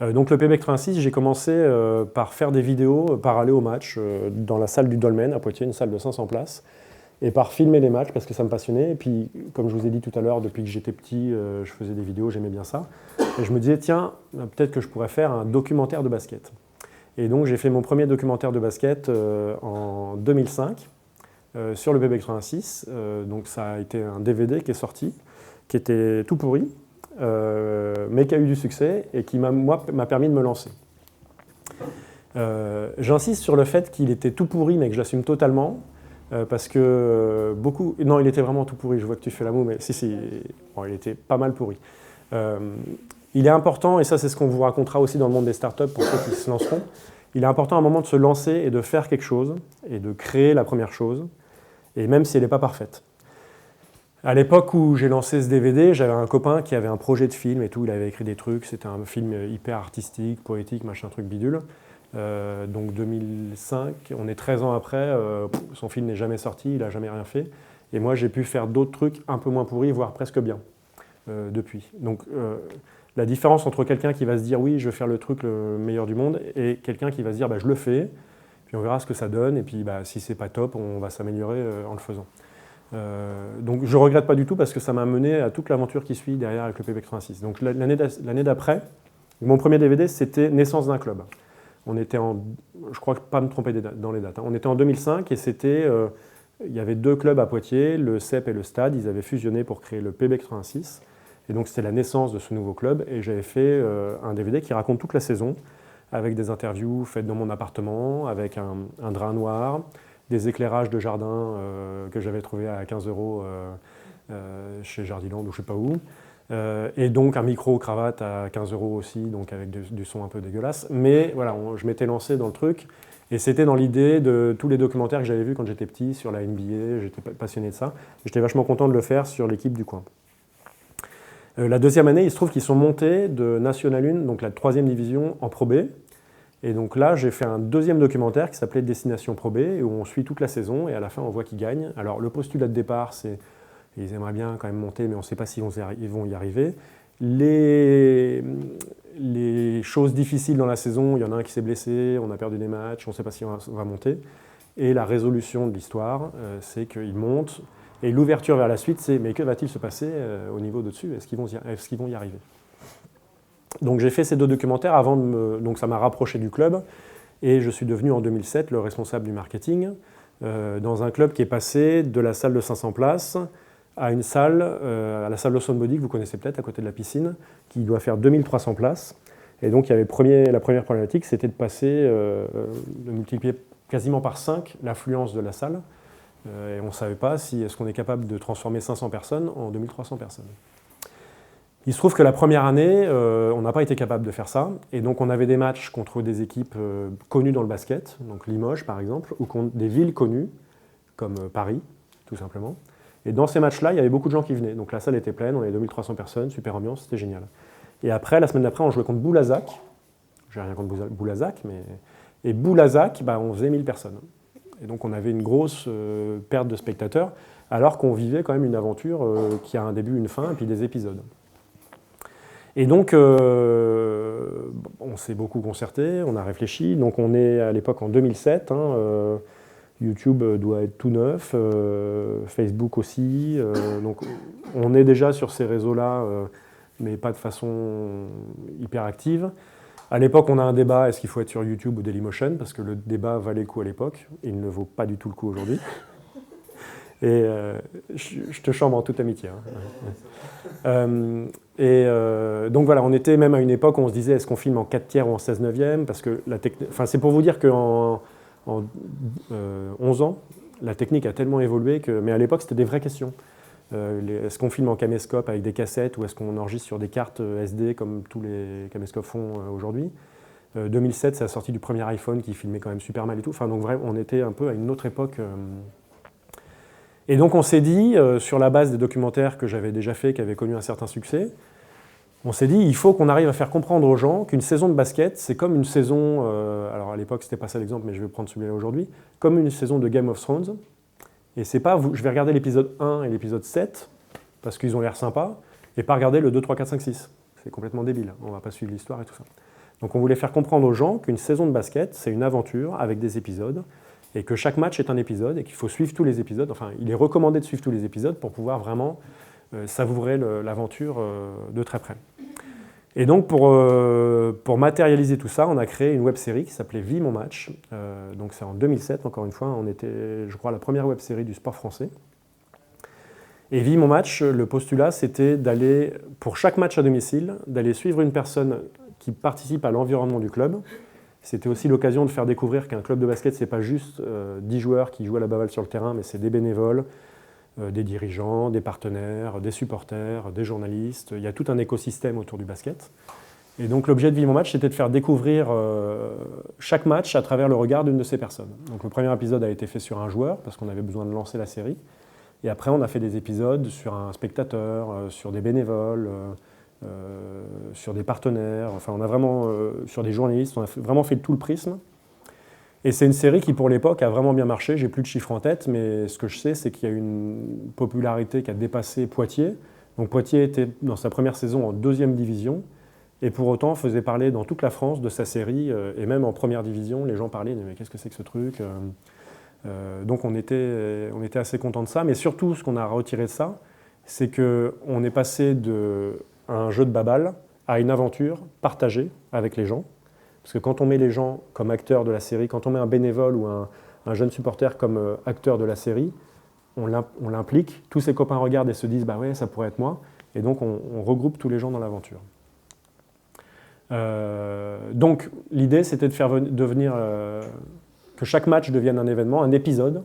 Donc le PB 86, j'ai commencé par faire des vidéos, par aller au match dans la salle du Dolmen à Poitiers, une salle de 500 places, et par filmer les matchs parce que ça me passionnait. Et puis, comme je vous ai dit tout à l'heure, depuis que j'étais petit, je faisais des vidéos, j'aimais bien ça. Et je me disais, tiens, peut-être que je pourrais faire un documentaire de basket. Et donc j'ai fait mon premier documentaire de basket en 2005 sur le PB 86. Donc ça a été un DVD qui est sorti, qui était tout pourri, mais qui a eu du succès et qui m'a permis de me lancer. J'insiste sur le fait qu'il était tout pourri, mais que j'assume totalement, parce que beaucoup... Non, il était vraiment tout pourri, je vois que tu fais la moue, mais si, bon, il était pas mal pourri. Il est important, et ça c'est ce qu'on vous racontera aussi dans le monde des startups pour ceux qui se lanceront, il est important à un moment de se lancer et de faire quelque chose, et de créer la première chose, et même si elle n'est pas parfaite. À l'époque où j'ai lancé ce DVD, j'avais un copain qui avait un projet de film et tout, il avait écrit des trucs, c'était un film hyper artistique, poétique, machin truc bidule. Donc 2005, on est 13 ans après, son film n'est jamais sorti, il n'a jamais rien fait. Et moi j'ai pu faire d'autres trucs un peu moins pourris, voire presque bien, depuis. Donc la différence entre quelqu'un qui va se dire oui, je vais faire le truc le meilleur du monde, et quelqu'un qui va se dire bah, je le fais, puis on verra ce que ça donne, et puis bah, si c'est pas top, on va s'améliorer en le faisant. Donc je ne regrette pas du tout parce que ça m'a mené à toute l'aventure qui suit derrière avec le PB86. Donc l'année d'après, mon premier DVD c'était Naissance d'un club. On était en, je crois que pas me tromper dans les dates, hein. On était en 2005 et c'était, il y avait deux clubs à Poitiers, le CEP et le Stade, ils avaient fusionné pour créer le PB86. Et donc c'était la naissance de ce nouveau club et j'avais fait un DVD qui raconte toute la saison avec des interviews faites dans mon appartement, avec un drap noir, des éclairages de jardin que j'avais trouvé à 15 € chez Jardiland ou je ne sais pas où. Et donc un micro-cravate à 15 € aussi, donc avec du son un peu dégueulasse. Mais voilà, je m'étais lancé dans le truc. Et c'était dans l'idée de tous les documentaires que j'avais vus quand j'étais petit sur la NBA, j'étais passionné de ça. J'étais vachement content de le faire sur l'équipe du coin. La deuxième année, il se trouve qu'ils sont montés de National 1, donc la 3e division, en Pro B. Et donc là, j'ai fait un deuxième documentaire qui s'appelait Destination Pro B, où on suit toute la saison, et à la fin, on voit qu'ils gagnent. Alors le postulat de départ, c'est ils aimeraient bien quand même monter, mais on ne sait pas s'ils vont y arriver. Les choses difficiles dans la saison, il y en a un qui s'est blessé, on a perdu des matchs, on ne sait pas si on va monter. Et la résolution de l'histoire, c'est qu'ils montent. Et l'ouverture vers la suite, c'est mais que va-t-il se passer au niveau de dessus? Est-ce qu'ils vont y arriver? Donc j'ai fait ces deux documentaires avant de donc ça m'a rapproché du club. Et je suis devenu en 2007 le responsable du marketing dans un club qui est passé de la salle de 500 places à une salle, à la salle Lawson Body, que vous connaissez peut-être, à côté de la piscine, qui doit faire 2300 places. Et donc, il y avait la première problématique, c'était de passer, de multiplier quasiment par 5 l'affluence de la salle. Et on ne savait pas si est-ce qu'on est capable de transformer 500 personnes en 2300 personnes. Il se trouve que la première année, on n'a pas été capable de faire ça. Et donc, on avait des matchs contre des équipes connues dans le basket, donc Limoges par exemple, ou contre des villes connues, comme Paris, tout simplement. Et dans ces matchs-là, il y avait beaucoup de gens qui venaient. Donc la salle était pleine, on avait 2300 personnes, super ambiance, c'était génial. Et après, la semaine d'après, on jouait contre Boulazac. J'ai rien contre Boulazac, mais... Et Boulazac, bah, on faisait 1000 personnes. Et donc on avait une grosse perte de spectateurs, alors qu'on vivait quand même une aventure qui a un début, une fin, et puis des épisodes. Et donc, on s'est beaucoup concerté, on a réfléchi. Donc on est à l'époque en 2007, YouTube doit être tout neuf, Facebook aussi. Donc on est déjà sur ces réseaux-là, mais pas de façon hyper active. À l'époque, on a un débat, est-ce qu'il faut être sur YouTube ou Dailymotion? Parce que le débat valait le coup à l'époque, et il ne vaut pas du tout le coup aujourd'hui. Et je te chambre en toute amitié. Donc voilà, on était même à une époque où on se disait, est-ce qu'on filme en 4/3 ou en 16/9? Parce que c'est pour vous dire qu'en 11 ans, la technique a tellement évolué que... Mais à l'époque, c'était des vraies questions. Est-ce qu'on filme en caméscope avec des cassettes ou est-ce qu'on enregistre sur des cartes SD comme tous les caméscopes font aujourd'hui? 2007, c'est la sortie du premier iPhone qui filmait quand même super mal et tout. Enfin, donc vraiment, on était un peu à une autre époque. Et donc on s'est dit, sur la base des documentaires que j'avais déjà fait, qui avaient connu un certain succès, on s'est dit, il faut qu'on arrive à faire comprendre aux gens qu'une saison de basket, c'est comme une saison, alors à l'époque c'était pas ça l'exemple, mais je vais prendre celui-là aujourd'hui, comme une saison de Game of Thrones. Et c'est pas, je vais regarder l'épisode 1 et l'épisode 7, parce qu'ils ont l'air sympas, et pas regarder le 2, 3, 4, 5, 6. C'est complètement débile, on va pas suivre l'histoire et tout ça. Donc on voulait faire comprendre aux gens qu'une saison de basket, c'est une aventure avec des épisodes, et que chaque match est un épisode, et qu'il faut suivre tous les épisodes. Enfin, il est recommandé de suivre tous les épisodes pour pouvoir vraiment savourer l'aventure de très près. Et donc pour matérialiser tout ça, on a créé une web-série qui s'appelait Vis mon match. Donc c'est en 2007, encore une fois, on était, je crois, la première web-série du sport français. Et Vis mon match, le postulat, c'était d'aller, pour chaque match à domicile, d'aller suivre une personne qui participe à l'environnement du club. C'était aussi l'occasion de faire découvrir qu'un club de basket, ce n'est pas juste 10 joueurs qui jouent à la baballe sur le terrain, mais c'est des bénévoles, des dirigeants, des partenaires, des supporters, des journalistes. Il y a tout un écosystème autour du basket. Et donc l'objet de Vis mon match, c'était de faire découvrir chaque match à travers le regard d'une de ces personnes. Donc le premier épisode a été fait sur un joueur, parce qu'on avait besoin de lancer la série. Et après, on a fait des épisodes sur un spectateur, sur des bénévoles, sur des partenaires, enfin on a vraiment, sur des journalistes, on a vraiment fait tout le prisme. Et c'est une série qui, pour l'époque, a vraiment bien marché. J'ai plus de chiffres en tête, mais ce que je sais, c'est qu'il y a eu une popularité qui a dépassé Poitiers. Donc Poitiers était, dans sa première saison, en 2e division, et pour autant faisait parler dans toute la France de sa série, et même en première division, les gens parlaient « mais qu'est-ce que c'est que ce truc ?» Donc on était assez contents de ça, mais surtout, ce qu'on a retiré de ça, c'est qu'on est passé d'un jeu de baballe à une aventure partagée avec les gens. Parce que quand on met les gens comme acteurs de la série, quand on met un bénévole ou un jeune supporter comme acteur de la série, on l'implique, tous ses copains regardent et se disent « bah ouais, ça pourrait être moi », et donc on regroupe tous les gens dans l'aventure. Donc l'idée, c'était de faire devenir que chaque match devienne un événement, un épisode,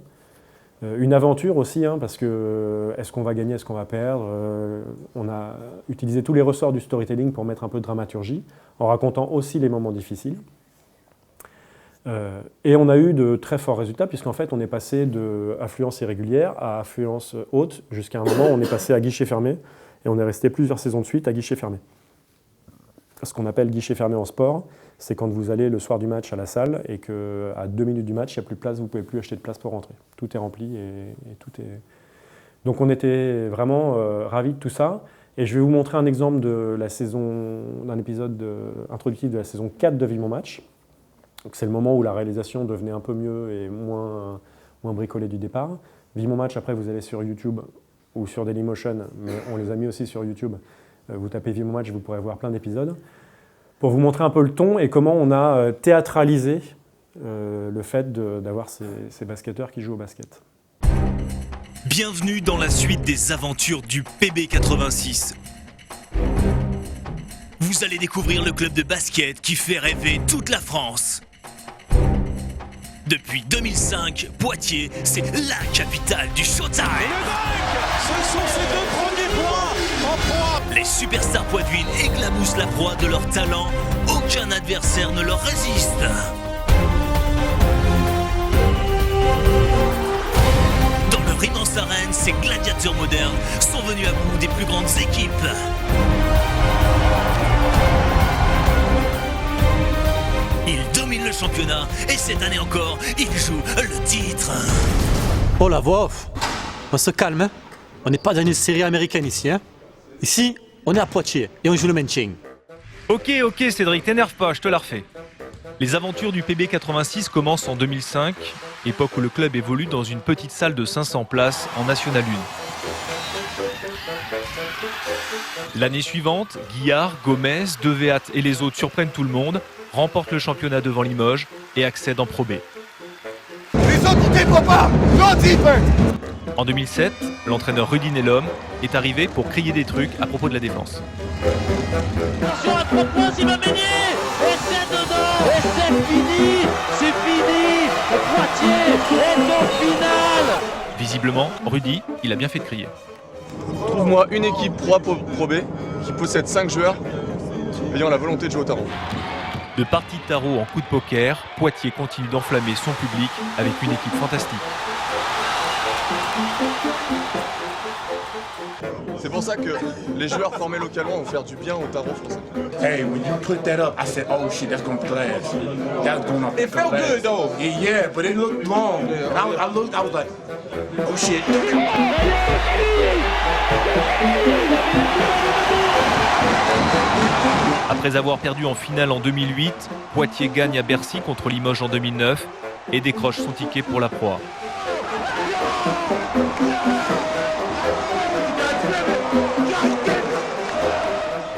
une aventure aussi, hein, parce que est-ce qu'on va gagner, est-ce qu'on va perdre, on a utilisé tous les ressorts du storytelling pour mettre un peu de dramaturgie, en racontant aussi les moments difficiles. Et on a eu de très forts résultats, puisqu'en fait on est passé d'affluence irrégulière à affluence haute, jusqu'à un moment où on est passé à guichet fermé, et on est resté plusieurs saisons de suite à guichet fermé. Ce qu'on appelle guichet fermé en sport, c'est quand vous allez le soir du match à la salle et qu'à 2 minutes du match, il n'y a plus de place, vous ne pouvez plus acheter de place pour rentrer. Tout est rempli et tout est... Donc on était vraiment ravis de tout ça. Et je vais vous montrer un exemple d'un épisode introductif de la saison 4 de Vis mon match. C'est le moment où la réalisation devenait un peu mieux et moins bricolée du départ. Vis mon match, après vous allez sur YouTube ou sur Dailymotion, mais on les a mis aussi sur YouTube. Vous tapez Vis mon match, vous pourrez voir plein d'épisodes. Pour vous montrer un peu le ton et comment on a théâtralisé le fait d'avoir ces basketteurs qui jouent au basket. Bienvenue dans la suite des aventures du PB86. Vous allez découvrir le club de basket qui fait rêver toute la France. Depuis 2005, Poitiers, c'est la capitale du Showtime. Et le dunk, ce sont ses 2 premiers points en proie. Les superstars poitevines éclaboussent la proie de leur talent. Aucun adversaire ne leur résiste. Dans leur immense arène, ces gladiateurs modernes sont venus à bout des plus grandes équipes. Ils dominent le championnat et cette année encore, ils jouent le titre. Oh la voix, on se calme, hein. On n'est pas dans une série américaine ici. Hein. Ici, on est à Poitiers et on joue le maintien. Ok Cédric, t'énerve pas, je te la refais. Les aventures du PB86 commencent en 2005, époque où le club évolue dans une petite salle de 500 places en National 1. L'année suivante, Guillard, Gomez, Devéat et les autres surprennent tout le monde, remportent le championnat devant Limoges et accèdent en Pro B. Les autres ne défendent pas. No defense. En 2007, l'entraîneur Rudy Nelom est arrivé pour crier des trucs à propos de la défense. Attention à 3 points, il va baigner. Et c'est dedans. Et c'est fini. C'est fini. Poitiers est en finale. Visiblement, Rudy, il a bien fait de crier. Trouve-moi une équipe Pro B qui possède 5 joueurs ayant la volonté de jouer au tarot. De partie de tarot en coup de poker, Poitiers continue d'enflammer son public avec une équipe fantastique. C'est pour ça que les joueurs formés localement vont faire du bien au tarot français. Hey, when you put that up, I said, oh shit, that's gonna clash. That's gonna It felt clash. good though. Yeah, but it looked long. And I looked, I was like, oh shit. Après avoir perdu en finale en 2008, Poitiers gagne à Bercy contre Limoges en 2009 et décroche son ticket pour la Pro A.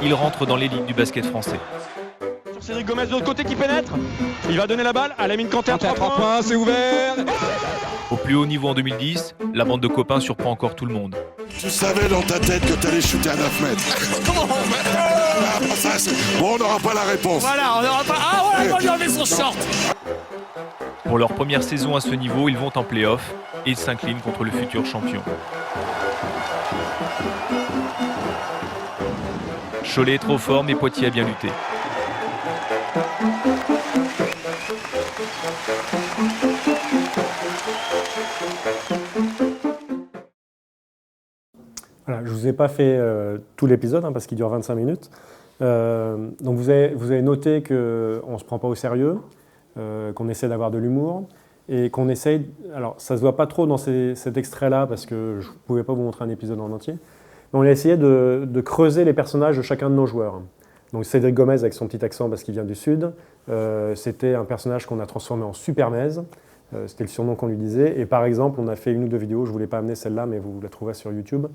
Il rentre dans l'élite du basket français. Cédric Gomez de l'autre côté qui pénètre. Il va donner la balle à Lamine Kanté à 3 points, c'est ouvert. Au plus haut niveau en 2010, la bande de copains surprend encore tout le monde. Tu savais dans ta tête que t'allais shooter à 9 mètres. Bon, on n'aura pas la réponse. Voilà, on n'aura pas. Ah voilà, on lui a mis son short. Pour leur première saison à ce niveau, ils vont en play-off et ils s'inclinent contre le futur champion. Cholet est trop fort, mais Poitiers a bien lutté. Voilà, je ne vous ai pas fait tout l'épisode parce qu'il dure 25 minutes. Donc vous avez noté qu'on ne se prend pas au sérieux, qu'on essaie d'avoir de l'humour et qu'on essaye... Alors ça ne se voit pas trop dans cet extrait-là parce que je ne pouvais pas vous montrer un épisode en entier. Mais on a essayé de creuser les personnages de chacun de nos joueurs. Donc Cédric Gomez avec son petit accent parce qu'il vient du Sud, c'était un personnage qu'on a transformé en Supermez. C'était le surnom qu'on lui disait. Et par exemple, on a fait une ou deux vidéos, je ne voulais pas amener celle-là, mais vous la trouverez sur YouTube,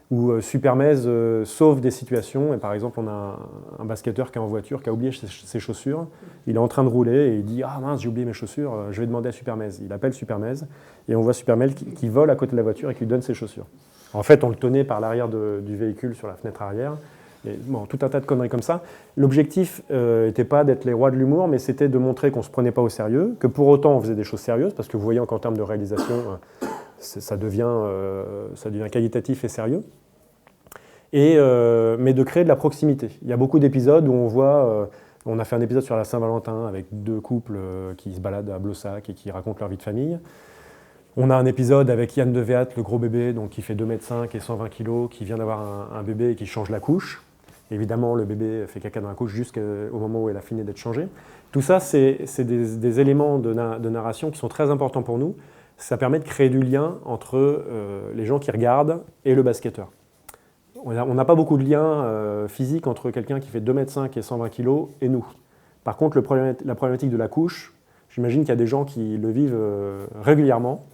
où Supermez sauve des situations. Et par exemple, on a un basketteur qui est en voiture, qui a oublié ses chaussures. Il est en train de rouler et il dit « Ah mince, j'ai oublié mes chaussures, je vais demander à Supermez ». Il appelle Supermez et on voit Supermez qui vole à côté de la voiture et qui lui donne ses chaussures. En fait, on le tenait par l'arrière du véhicule sur la fenêtre arrière. Et, bon, tout un tas de conneries comme ça. L'objectif n'était pas d'être les rois de l'humour, mais c'était de montrer qu'on ne se prenait pas au sérieux, que pour autant on faisait des choses sérieuses, parce que vous voyez qu'en termes de réalisation, ça devient qualitatif et sérieux. Mais de créer de la proximité. Il y a beaucoup d'épisodes où on voit... on a fait un épisode sur la Saint-Valentin avec deux couples qui se baladent à Blossac et qui racontent leur vie de famille. On a un épisode avec Yann Devéat, le gros bébé, donc qui fait 2,5 m et 120 kg, qui vient d'avoir un bébé et qui change la couche. Évidemment, le bébé fait caca dans la couche jusqu'au moment où elle a fini d'être changée. Tout ça, c'est des éléments de narration qui sont très importants pour nous. Ça permet de créer du lien entre les gens qui regardent et le basketteur. On n'a pas beaucoup de lien physique entre quelqu'un qui fait 2,5 m et 120 kg et nous. Par contre, la problématique de la couche, j'imagine qu'il y a des gens qui le vivent régulièrement.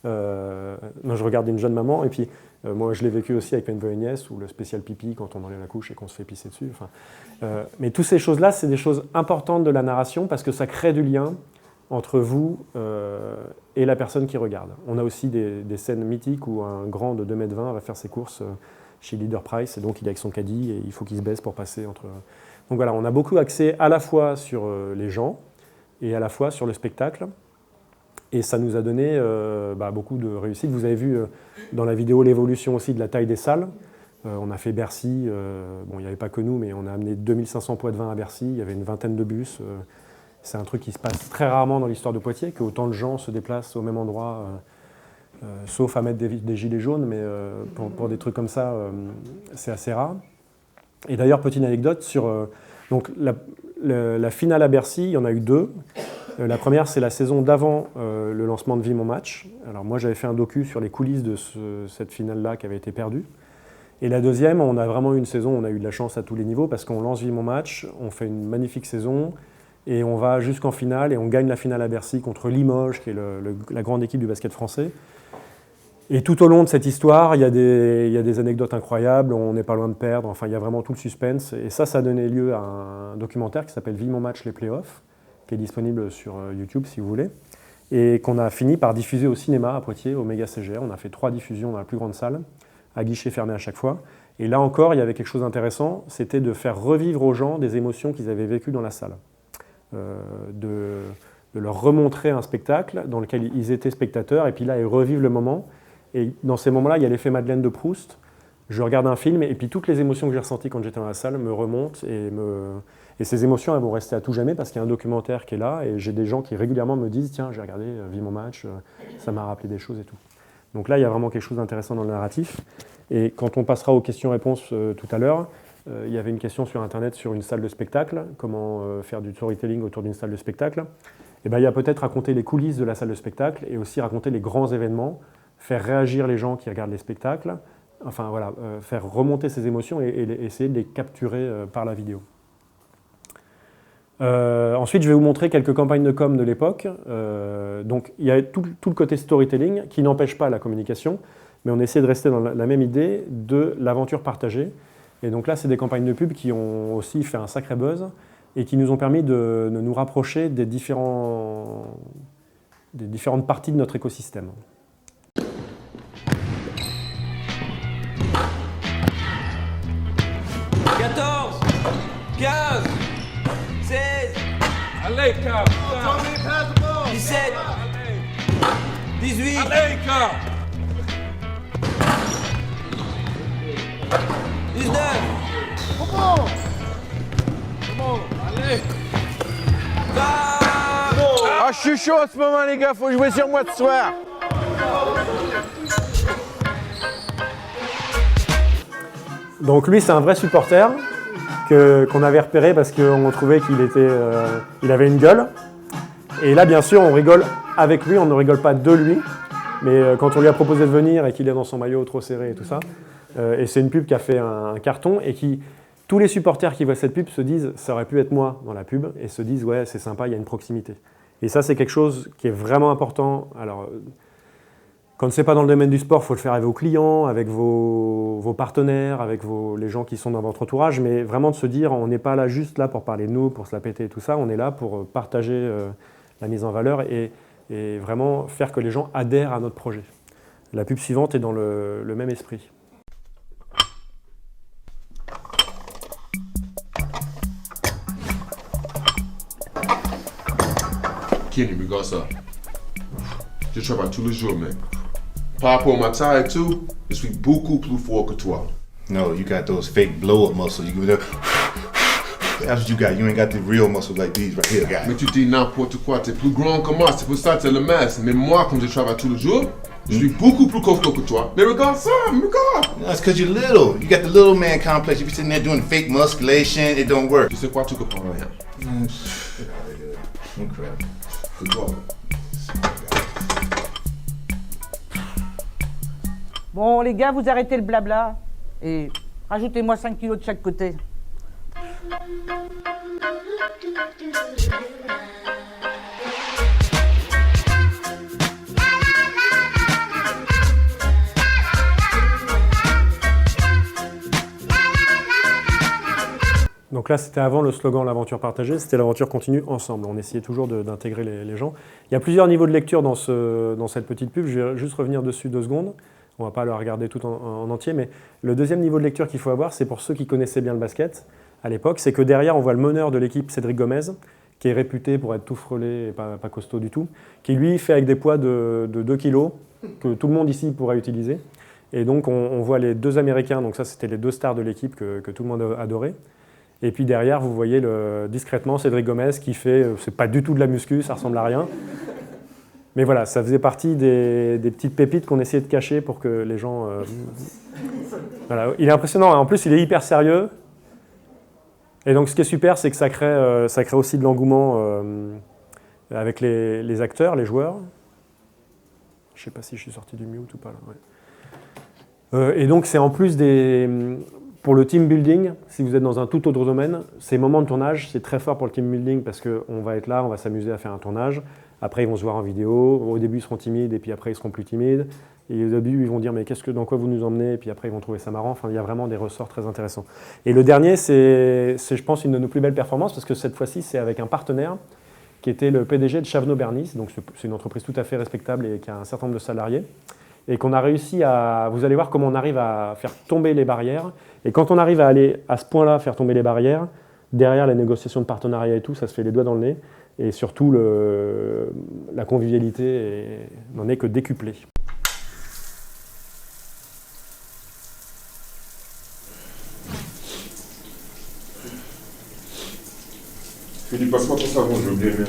Non, je regarde une jeune maman et puis moi je l'ai vécu aussi avec une nièce ou le spécial pipi quand on enlève la couche et qu'on se fait pisser dessus. Mais toutes ces choses-là, c'est des choses importantes de la narration parce que ça crée du lien entre vous et la personne qui regarde. On a aussi des scènes mythiques où un grand de 2,20 m va faire ses courses chez Leader Price et donc il est avec son caddie et il faut qu'il se baisse pour passer entre... Donc voilà, on a beaucoup axé à la fois sur les gens et à la fois sur le spectacle. Et ça nous a donné beaucoup de réussite. Vous avez vu dans la vidéo l'évolution aussi de la taille des salles. On a fait Bercy, il n'y avait pas que nous, mais on a amené 2500 poids de vin à Bercy, il y avait une vingtaine de bus. C'est un truc qui se passe très rarement dans l'histoire de Poitiers, qu'autant de gens se déplacent au même endroit, sauf à mettre des gilets jaunes, mais pour des trucs comme ça, c'est assez rare. Et d'ailleurs, petite anecdote, sur donc la finale à Bercy, il y en a eu deux. La première, c'est la saison d'avant le lancement de Vie Mon Match. Alors moi, j'avais fait un docu sur les coulisses de cette finale-là qui avait été perdue. Et la deuxième, on a vraiment eu une saison, on a eu de la chance à tous les niveaux parce qu'on lance Vie Mon Match, on fait une magnifique saison et on va jusqu'en finale et on gagne la finale à Bercy contre Limoges, qui est la grande équipe du basket français. Et tout au long de cette histoire, il y a des anecdotes incroyables, on n'est pas loin de perdre, enfin il y a vraiment tout le suspense. Et ça a donné lieu à un documentaire qui s'appelle Vie Mon Match, les playoffs, qui est disponible sur YouTube si vous voulez, et qu'on a fini par diffuser au cinéma à Poitiers, au Méga CGR. On a fait 3 diffusions dans la plus grande salle, à guichet fermé à chaque fois. Et là encore, il y avait quelque chose d'intéressant, c'était de faire revivre aux gens des émotions qu'ils avaient vécues dans la salle. De leur remontrer un spectacle dans lequel ils étaient spectateurs, et puis là, ils revivent le moment. Et dans ces moments-là, il y a l'effet Madeleine de Proust. Je regarde un film, et puis toutes les émotions que j'ai ressenties quand j'étais dans la salle me remontent, et ces émotions, elles vont rester à tout jamais parce qu'il y a un documentaire qui est là, et j'ai des gens qui régulièrement me disent « Tiens, j'ai regardé Vie Mon Match, ça m'a rappelé des choses et tout ». Donc là, il y a vraiment quelque chose d'intéressant dans le narratif. Et quand on passera aux questions-réponses tout à l'heure, il y avait une question sur Internet sur une salle de spectacle, comment faire du storytelling autour d'une salle de spectacle. Et il y a peut-être raconter les coulisses de la salle de spectacle et aussi raconter les grands événements, faire réagir les gens qui regardent les spectacles, enfin voilà, faire remonter ces émotions et essayer de les capturer par la vidéo. Ensuite, je vais vous montrer quelques campagnes de com de l'époque. Donc, il y a tout le côté storytelling qui n'empêche pas la communication, mais on essaie de rester dans la même idée de l'aventure partagée. Et donc là, c'est des campagnes de pub qui ont aussi fait un sacré buzz et qui nous ont permis de nous rapprocher des différentes parties de notre écosystème. Allez, 17, 18, 19. Ah, je suis chaud en ce moment, les gars, faut jouer sur moi ce soir. Donc lui, c'est un vrai supporter qu'on avait repéré parce qu'on trouvait qu'il avait une gueule. Et là, bien sûr, on rigole avec lui, on ne rigole pas de lui. Mais quand on lui a proposé de venir et qu'il est dans son maillot trop serré et tout ça, et c'est une pub qui a fait un carton et tous les supporters qui voient cette pub se disent « ça aurait pu être moi dans la pub » et se disent « ouais, c'est sympa, il y a une proximité ». Et ça, c'est quelque chose qui est vraiment important. Alors, quand ce n'est pas dans le domaine du sport, il faut le faire avec vos clients, avec vos partenaires, avec les gens qui sont dans votre entourage, mais vraiment de se dire on n'est pas là juste là pour parler de nous, pour se la péter et tout ça, on est là pour partager la mise en valeur et vraiment faire que les gens adhèrent à notre projet. La pub suivante est dans le même esprit. Kenny, regarde ça. Je travaille tous les jours, man. Par rapport à ma taille, tout, je suis beaucoup plus fort que toi. No, you got those fake blow-up muscles. That's what you got. You ain't got the real muscles like these right here, guys. Mais tu dis n'importe quoi, t'es plus grand que moi, c'est pour ça que t'es le masse. Mais moi, comme je travaille tous les jours, je suis beaucoup plus costaud que toi. Mais regarde ça, regarde. That's because you're little. You got the little man complex. You be sitting there doing fake musculation, it don't work. Tu sais quoi, tu comprends rien. Incredible. C'est toi. Bon, les gars, vous arrêtez le blabla et rajoutez-moi 5 kilos de chaque côté. Donc là, c'était avant le slogan « L'aventure partagée », c'était « L'aventure continue ensemble ». On essayait toujours d'intégrer les gens. Il y a plusieurs niveaux de lecture dans cette petite pub. Je vais juste revenir dessus 2 secondes. On ne va pas le regarder tout en entier, mais le deuxième niveau de lecture qu'il faut avoir, c'est pour ceux qui connaissaient bien le basket à l'époque, c'est que derrière, on voit le meneur de l'équipe, Cédric Gomez, qui est réputé pour être tout frelé et pas costaud du tout, qui lui fait avec des poids de 2 kilos, que tout le monde ici pourrait utiliser. Et donc, on voit les 2 Américains, donc ça, c'était les 2 stars de l'équipe que tout le monde adorait. Et puis derrière, vous voyez discrètement Cédric Gomez qui fait, c'est pas du tout de la muscu, ça ressemble à rien. Mais voilà, ça faisait partie des petites pépites qu'on essayait de cacher pour que les gens... Voilà. Il est impressionnant, en plus il est hyper sérieux. Et donc ce qui est super, c'est que ça crée aussi de l'engouement avec les acteurs, les joueurs. Je ne sais pas si je suis sorti du mute ou pas là. Ouais. Et donc c'est en plus pour le team building, si vous êtes dans un tout autre domaine, ces moments de tournage, c'est très fort pour le team building parce qu'on va être là, on va s'amuser à faire un tournage. Après, ils vont se voir en vidéo. Au début, ils seront timides et puis après, ils seront plus timides. Et au début, ils vont dire « mais dans quoi vous nous emmenez ?» Et puis après, ils vont trouver ça marrant. Enfin, il y a vraiment des ressorts très intéressants. Et le dernier, c'est je pense, une de nos plus belles performances parce que cette fois-ci, c'est avec un partenaire qui était le PDG de Chavenot-Bernis. Donc, c'est une entreprise tout à fait respectable et qui a un certain nombre de salariés. Et qu'on a réussi à... Vous allez voir comment on arrive à faire tomber les barrières. Et quand on arrive à aller à ce point-là, faire tomber les barrières, derrière les négociations de partenariat et tout, ça se fait les doigts dans le nez. Et surtout, la convivialité n'en est que décuplée. Philippe, passe-moi ton savon, j'ai oublié le mien.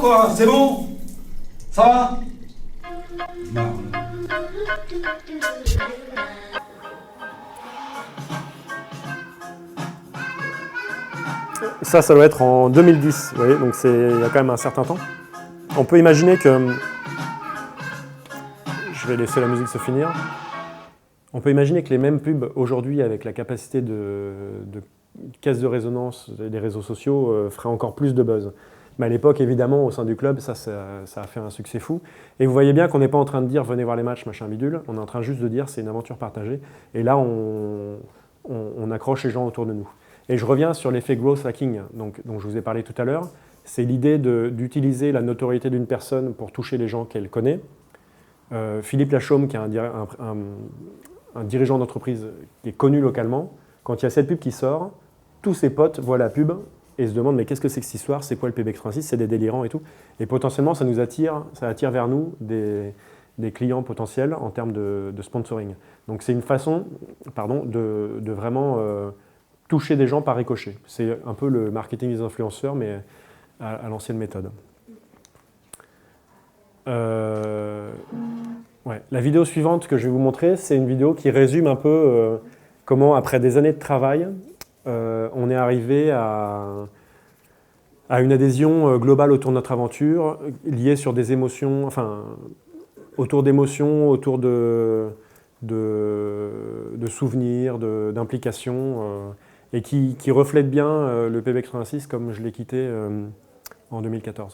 quoi, c'est bon? Ça va? Ça doit être en 2010, vous voyez, donc il y a quand même un certain temps. On peut imaginer que... Je vais laisser la musique se finir. On peut imaginer que les mêmes pubs, aujourd'hui, avec la capacité de caisse de résonance des réseaux sociaux, feraient encore plus de buzz. Mais à l'époque, évidemment, au sein du club, ça a fait un succès fou. Et vous voyez bien qu'on n'est pas en train de dire « venez voir les matchs, machin bidule », on est en train juste de dire « c'est une aventure partagée ». Et là, on accroche les gens autour de nous. Et je reviens sur l'effet growth hacking dont je vous ai parlé tout à l'heure. C'est l'idée d'utiliser la notoriété d'une personne pour toucher les gens qu'elle connaît. Philippe Lachaume, qui est un dirigeant d'entreprise qui est connu localement, quand il y a cette pub qui sort, tous ses potes voient la pub et se demandent mais qu'est-ce que c'est que cette histoire, c'est quoi le PB86, c'est des délirants et tout. Et potentiellement, ça attire vers nous des clients potentiels en termes de sponsoring. Donc c'est une façon de vraiment toucher des gens par ricochet. C'est un peu le marketing des influenceurs, mais à l'ancienne méthode. Ouais. La vidéo suivante que je vais vous montrer, c'est une vidéo qui résume un peu comment, après des années de travail, on est arrivé à une adhésion globale autour de notre aventure, liée sur des émotions, enfin, autour d'émotions, autour de souvenirs, d'implications, et qui reflète bien le PB86 comme je l'ai quitté en 2014.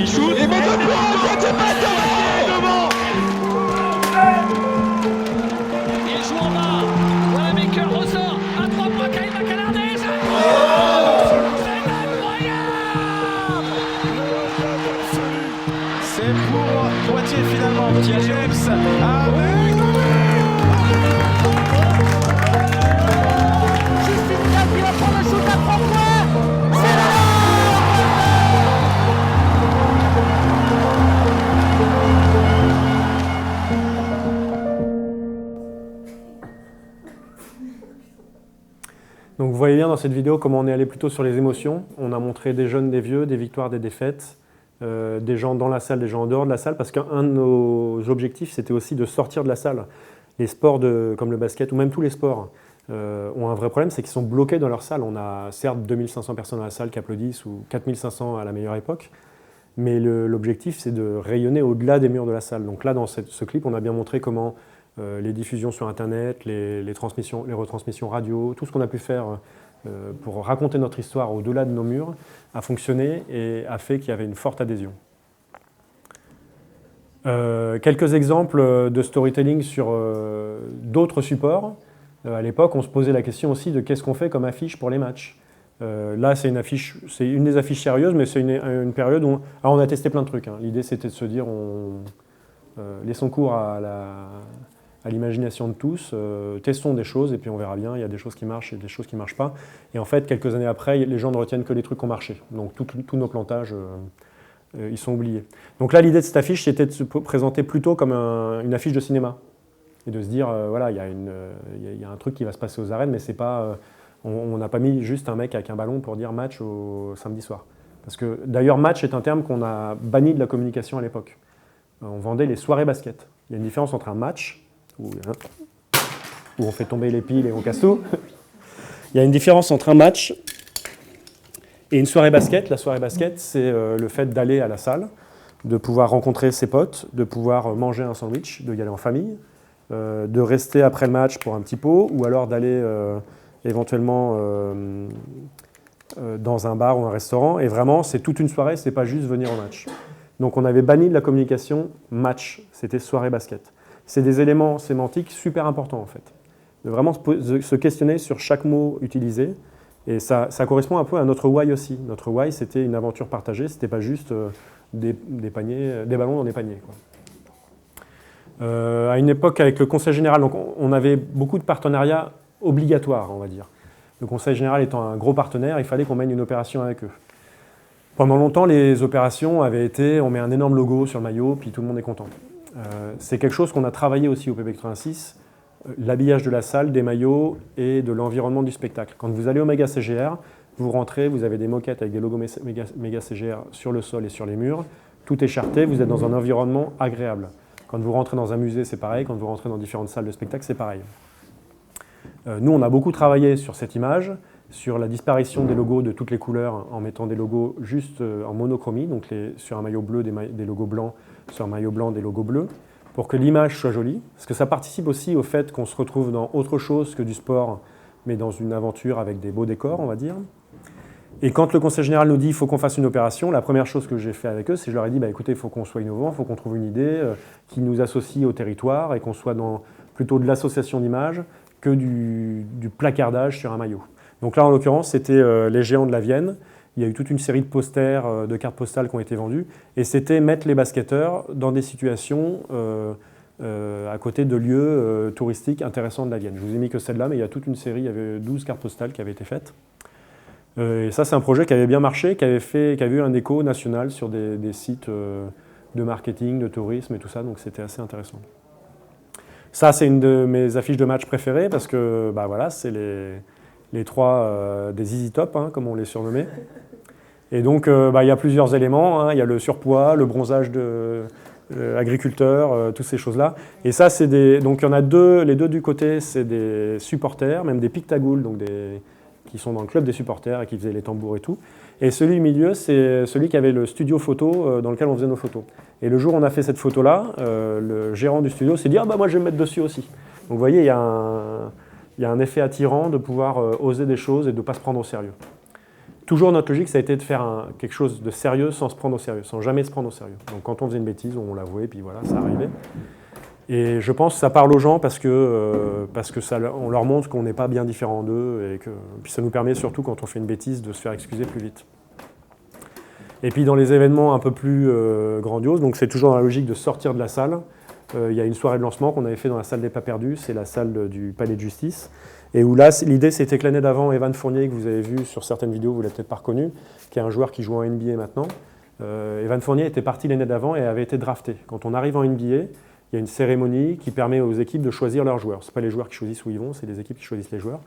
Il shoot et met devant. Il joue en bas. Voilà, Maker ressort. À 3 points, Kaïma Canardais. C'est incroyable. C'est pour Poitiers finalement. Thierry James avec Justin qui va prendre le shoot à 3 points. C'est là. Donc vous voyez bien dans cette vidéo comment on est allé plutôt sur les émotions. On a montré des jeunes, des vieux, des victoires, des défaites, des gens dans la salle, des gens en dehors de la salle, parce qu'un de nos objectifs, c'était aussi de sortir de la salle. Les sports comme le basket, ou même tous les sports, ont un vrai problème, c'est qu'ils sont bloqués dans leur salle. On a certes 2500 personnes dans la salle qui applaudissent, ou 4500 à la meilleure époque, mais l'objectif, c'est de rayonner au-delà des murs de la salle. Donc là, dans ce clip, on a bien montré comment les diffusions sur Internet, les retransmissions radio, tout ce qu'on a pu faire pour raconter notre histoire au-delà de nos murs a fonctionné et a fait qu'il y avait une forte adhésion. Quelques exemples de storytelling sur d'autres supports. À l'époque, on se posait la question aussi de qu'est-ce qu'on fait comme affiche pour les matchs. Là, c'est une des affiches sérieuses, mais c'est une période où on a testé plein de trucs. L'idée, c'était de se dire, laissons cours à l'imagination de tous, testons des choses et puis on verra bien, il y a des choses qui marchent et des choses qui ne marchent pas. Et en fait, quelques années après, les gens ne retiennent que les trucs qui ont marché. Donc tous nos plantages, ils sont oubliés. Donc là, l'idée de cette affiche, c'était de se présenter plutôt comme une affiche de cinéma. Et de se dire, voilà, il y a un truc qui va se passer aux arènes, mais c'est pas, on n'a pas mis juste un mec avec un ballon pour dire match au samedi soir. Parce que d'ailleurs, match est un terme qu'on a banni de la communication à l'époque. On vendait les soirées basket. Il y a une différence entre un match, où on fait tomber les piles et on casse tout. Il y a une différence entre un match et une soirée basket. La soirée basket, c'est le fait d'aller à la salle, de pouvoir rencontrer ses potes, de pouvoir manger un sandwich, de y aller en famille, de rester après le match pour un petit pot, ou alors d'aller éventuellement dans un bar ou un restaurant. Et vraiment, c'est toute une soirée, c'est pas juste venir au match. Donc on avait banni de la communication match, c'était soirée basket. C'est des éléments sémantiques super importants en fait. De vraiment se questionner sur chaque mot utilisé. Et ça correspond un peu à notre why aussi. Notre why, c'était une aventure partagée, c'était pas juste des ballons dans des paniers, quoi. À une époque, avec le Conseil Général, donc on avait beaucoup de partenariats obligatoires, on va dire. Le Conseil général étant un gros partenaire, il fallait qu'on mène une opération avec eux. Pendant longtemps, les opérations avaient été, on met un énorme logo sur le maillot, puis tout le monde est content. C'est quelque chose qu'on a travaillé aussi au PB86, l'habillage de la salle, des maillots et de l'environnement du spectacle. Quand vous allez au Méga CGR, vous rentrez, vous avez des moquettes avec des logos Méga CGR sur le sol et sur les murs. Tout est charté, vous êtes dans un environnement agréable. Quand vous rentrez dans un musée, c'est pareil. Quand vous rentrez dans différentes salles de spectacle, c'est pareil. Nous, on a beaucoup travaillé sur cette image, sur la disparition des logos de toutes les couleurs en mettant des logos juste en monochromie, donc sur un maillot bleu des logos blancs, sur un maillot blanc des logos bleus, pour que l'image soit jolie. Parce que ça participe aussi au fait qu'on se retrouve dans autre chose que du sport, mais dans une aventure avec des beaux décors, on va dire. Et quand le Conseil général nous dit qu'il faut qu'on fasse une opération, la première chose que j'ai fait avec eux, c'est que je leur ai dit, écoutez, il faut qu'on soit innovant, il faut qu'on trouve une idée qui nous associe au territoire et qu'on soit dans plutôt de l'association d'images que du placardage sur un maillot. Donc là, en l'occurrence, c'était les géants de la Vienne. Il y a eu toute une série de posters, de cartes postales qui ont été vendues. Et c'était mettre les basketteurs dans des situations à côté de lieux touristiques intéressants de la Vienne. Je vous ai mis que celle-là, mais il y a toute une série, il y avait 12 cartes postales qui avaient été faites. Et ça, c'est un projet qui avait bien marché, qui avait eu un écho national sur des sites de marketing, de tourisme et tout ça, donc c'était assez intéressant. Ça, c'est une de mes affiches de match préférées, parce que voilà, c'est les trois des Easy Top, hein, comme on les surnommait. Et donc, il y a plusieurs éléments, hein. Il y a le surpoids, le bronzage agriculteur, toutes ces choses-là. Et ça, donc il y en a deux, les deux du côté, c'est des supporters, même des pictagoules, donc qui sont dans le club des supporters et qui faisaient les tambours et tout. Et celui au milieu, c'est celui qui avait le studio photo dans lequel on faisait nos photos. Et le jour où on a fait cette photo-là, le gérant du studio s'est dit « Ah moi je vais me mettre dessus aussi ». Donc vous voyez, il y a un effet attirant de pouvoir oser des choses et de ne pas se prendre au sérieux. Toujours notre logique, ça a été de faire quelque chose de sérieux sans se prendre au sérieux, sans jamais se prendre au sérieux. Donc quand on faisait une bêtise, on l'avouait, puis voilà, ça arrivait. Et je pense que ça parle aux gens parce que on leur montre qu'on n'est pas bien différent d'eux et puis ça nous permet surtout quand on fait une bêtise de se faire excuser plus vite. Et puis dans les événements un peu plus grandioses, donc c'est toujours dans la logique de sortir de la salle. Il y a une soirée de lancement qu'on avait fait dans la salle des Pas Perdus, c'est la salle du Palais de Justice. Et où là, l'idée c'était que l'année d'avant, Evan Fournier, que vous avez vu sur certaines vidéos, vous ne l'avez peut-être pas reconnu, qui est un joueur qui joue en NBA maintenant. Evan Fournier était parti l'année d'avant et avait été drafté. Quand on arrive en NBA, il y a une cérémonie qui permet aux équipes de choisir leurs joueurs. Ce n'est pas les joueurs qui choisissent où ils vont, c'est les équipes qui choisissent les joueurs.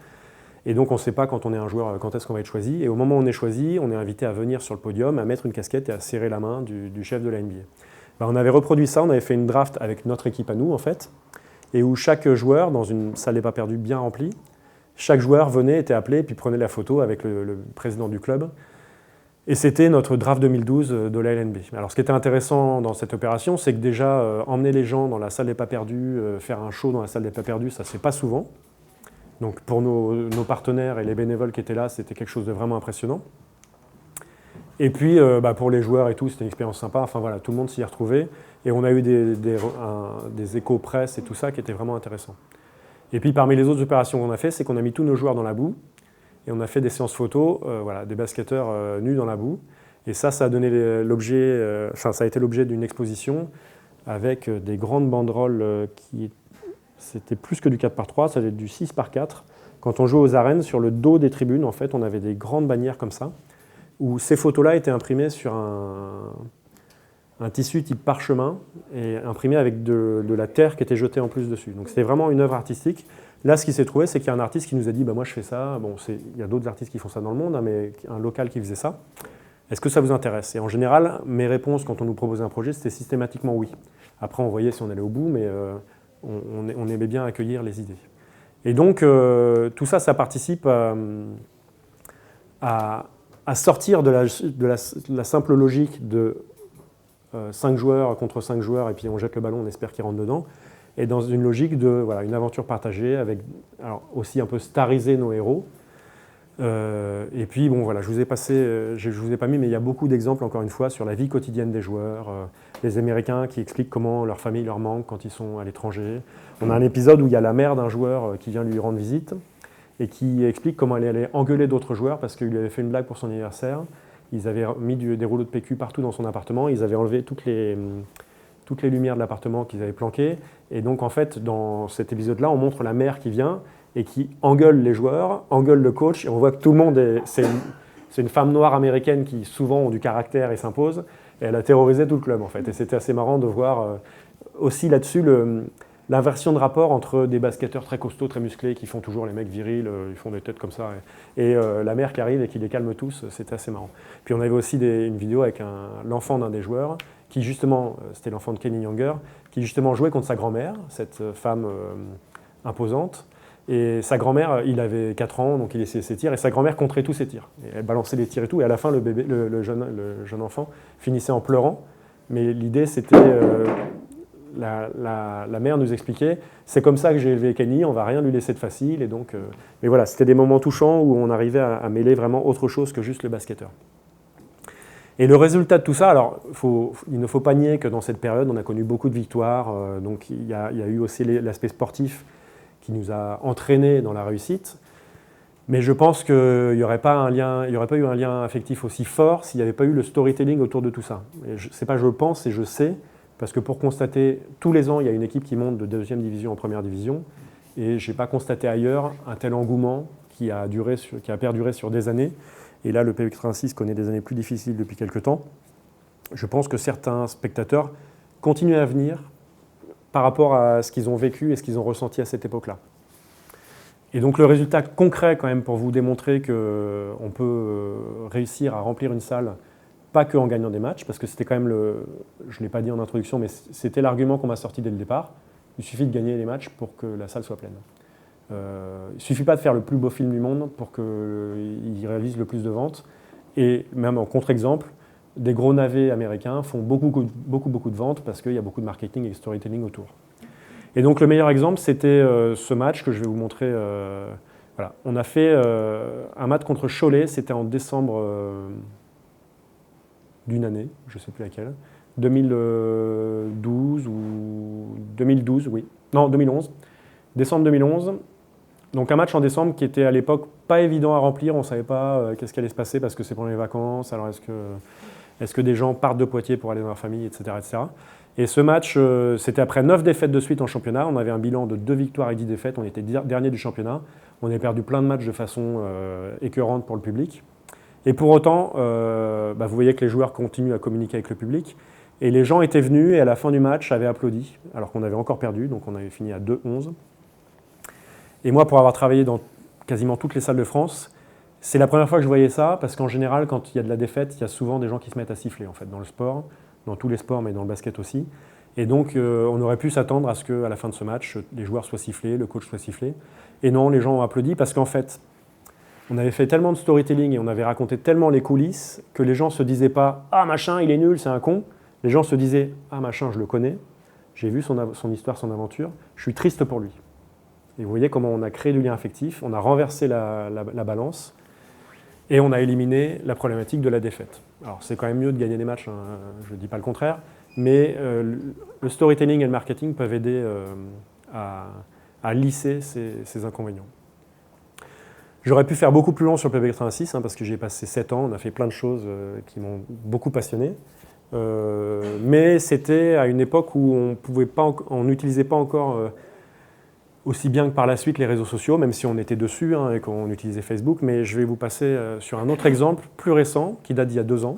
Et donc on ne sait pas quand on est un joueur, quand est-ce qu'on va être choisi. Et au moment où on est choisi, on est invité à venir sur le podium, à mettre une casquette et à serrer la main du chef de la NBA. On avait reproduit ça, on avait fait une draft avec notre équipe à nous en fait, et où chaque joueur, dans une salle des Pas Perdus bien remplie, chaque joueur venait, était appelé, et puis prenait la photo avec le président du club. Et c'était notre draft 2012 de la LNB. Alors ce qui était intéressant dans cette opération, c'est que déjà, emmener les gens dans la salle des Pas Perdus, faire un show dans la salle des Pas Perdus, ça ne se fait pas souvent. Donc pour nos partenaires et les bénévoles qui étaient là, c'était quelque chose de vraiment impressionnant. Et puis pour les joueurs et tout, c'était une expérience sympa. Enfin voilà, tout le monde s'y est retrouvé. Et on a eu des échos presse et tout ça qui étaient vraiment intéressants. Et puis parmi les autres opérations qu'on a fait, c'est qu'on a mis tous nos joueurs dans la boue. Et on a fait des séances photos, des basketteurs nus dans la boue. Et ça a donné l'objet, ça a été l'objet d'une exposition avec des grandes banderoles c'était plus que du 4x3, ça avait du 6x4. Quand on jouait aux arènes, sur le dos des tribunes, en fait, on avait des grandes bannières comme ça, où ces photos-là étaient imprimées sur un tissu type parchemin et imprimées avec de la terre qui était jetée en plus dessus. Donc c'était vraiment une œuvre artistique. Là, ce qui s'est trouvé, c'est qu'il y a un artiste qui nous a dit moi je fais ça. Bon, il y a d'autres artistes qui font ça dans le monde, hein, mais un local qui faisait ça. Est-ce que ça vous intéresse? Et en général, mes réponses quand on nous proposait un projet, c'était systématiquement oui. Après, on voyait si on allait au bout, mais on aimait bien accueillir les idées. Et donc, tout ça, ça participe à sortir de la simple logique de 5 joueurs contre 5 joueurs, et puis on jette le ballon, on espère qu'il rentre dedans. Et dans une logique de une aventure partagée, avec aussi un peu stariser nos héros. Et puis bon voilà, je vous ai pas mis, mais il y a beaucoup d'exemples encore une fois sur la vie quotidienne des joueurs, les Américains qui expliquent comment leur famille leur manque quand ils sont à l'étranger. On a un épisode où il y a la mère d'un joueur qui vient lui rendre visite et qui explique comment elle allait engueuler d'autres joueurs parce qu'il lui avait fait une blague pour son anniversaire. Ils avaient mis des rouleaux de PQ partout dans son appartement, ils avaient enlevé toutes les lumières de l'appartement qu'ils avaient planquées. Et donc, en fait, dans cet épisode-là, on montre la mère qui vient et qui engueule les joueurs, engueule le coach, et on voit que tout le monde c'est une femme noire américaine qui souvent ont du caractère et s'impose, et elle a terrorisé tout le club en fait. Et c'était assez marrant de voir aussi là-dessus l'inversion de rapport entre des basketteurs très costauds, très musclés, qui font toujours les mecs virils, ils font des têtes comme ça, et la mère qui arrive et qui les calme tous, c'était assez marrant. Puis on avait aussi une vidéo avec l'enfant d'un des joueurs, qui justement, c'était l'enfant de Kenny Younger, qui justement jouait contre sa grand-mère, cette femme imposante, et sa grand-mère, il avait 4 ans, donc il essayait ses tirs, et sa grand-mère contrait tous ses tirs. Et elle balançait les tirs et tout, et à la fin, le jeune enfant finissait en pleurant, mais l'idée c'était... La mère nous expliquait, c'est comme ça que j'ai élevé Kenny, on va rien lui laisser de facile. Et donc, mais voilà, c'était des moments touchants où on arrivait à mêler vraiment autre chose que juste le basketteur. Et le résultat de tout ça, alors il ne faut pas nier que dans cette période, on a connu beaucoup de victoires. Donc il y a eu aussi l'aspect sportif qui nous a entraînés dans la réussite. Mais je pense qu'il n'y aurait pas eu un lien affectif aussi fort s'il n'y avait pas eu le storytelling autour de tout ça. C'est pas je pense, c'est je sais. Parce que pour constater, tous les ans, il y a une équipe qui monte de 2e division en 1re division. Et je n'ai pas constaté ailleurs un tel engouement qui a perduré sur des années. Et là, le PB86 connaît des années plus difficiles depuis quelques temps. Je pense que certains spectateurs continuent à venir par rapport à ce qu'ils ont vécu et ce qu'ils ont ressenti à cette époque-là. Et donc le résultat concret, quand même, pour vous démontrer qu'on peut réussir à remplir une salle, pas qu'en gagnant des matchs, parce que c'était quand même je ne l'ai pas dit en introduction, mais c'était l'argument qu'on m'a sorti dès le départ. Il suffit de gagner les matchs pour que la salle soit pleine. Il ne suffit pas de faire le plus beau film du monde pour qu'il réalise le plus de ventes. Et même en contre-exemple, des gros navets américains font beaucoup de ventes parce qu'il y a beaucoup de marketing et de storytelling autour. Et donc le meilleur exemple, c'était ce match que je vais vous montrer. Voilà. On a fait un match contre Cholet, c'était en décembre... d'une année, je ne sais plus laquelle, 2012 ou 2012, oui. Non, 2011. Décembre 2011. Donc un match en décembre qui était à l'époque pas évident à remplir, on ne savait pas qu'est-ce qui allait se passer parce que c'est pendant les vacances, alors est-ce que des gens partent de Poitiers pour aller dans leur famille, etc. etc. Et ce match, c'était après 9 défaites de suite en championnat, on avait un bilan de 2 victoires et 10 défaites, on était dernier du championnat, on avait perdu plein de matchs de façon écœurante pour le public. Et pour autant, vous voyez que les joueurs continuent à communiquer avec le public. Et les gens étaient venus et à la fin du match avaient applaudi, alors qu'on avait encore perdu, donc on avait fini à 2-11. Et moi, pour avoir travaillé dans quasiment toutes les salles de France, c'est la première fois que je voyais ça, parce qu'en général, quand il y a de la défaite, il y a souvent des gens qui se mettent à siffler, en fait, dans le sport, dans tous les sports, mais dans le basket aussi. Et donc, on aurait pu s'attendre à ce qu'à la fin de ce match, les joueurs soient sifflés, le coach soit sifflé. Et non, les gens ont applaudi, parce qu'en fait, on avait fait tellement de storytelling et on avait raconté tellement les coulisses que les gens ne se disaient pas « Ah, machin, il est nul, c'est un con ». Les gens se disaient « Ah, machin, je le connais, j'ai vu son histoire, son aventure, je suis triste pour lui ». Et vous voyez comment on a créé du lien affectif, on a renversé la balance et on a éliminé la problématique de la défaite. Alors c'est quand même mieux de gagner des matchs, hein, je ne dis pas le contraire, mais le storytelling et le marketing peuvent aider à lisser ces inconvénients. J'aurais pu faire beaucoup plus long sur le PB86 parce que j'y ai passé 7 ans, on a fait plein de choses qui m'ont beaucoup passionné. Mais c'était à une époque où on n'utilisait pas encore aussi bien que par la suite les réseaux sociaux, même si on était dessus et qu'on utilisait Facebook. Mais je vais vous passer sur un autre exemple plus récent qui date d'il y a 2 ans.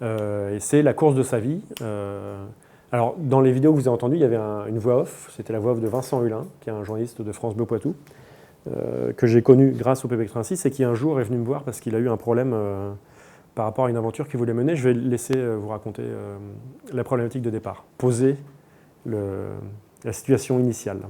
Et c'est la course de sa vie. Alors dans les vidéos que vous avez entendues, il y avait une voix off, c'était la voix off de Vincent Hulin, qui est un journaliste de France Bleu Poitou. Que j'ai connu grâce au PB86 et qui un jour est venu me voir parce qu'il a eu un problème par rapport à une aventure qu'il voulait mener. Je vais laisser vous raconter la problématique de départ, poser la situation initiale.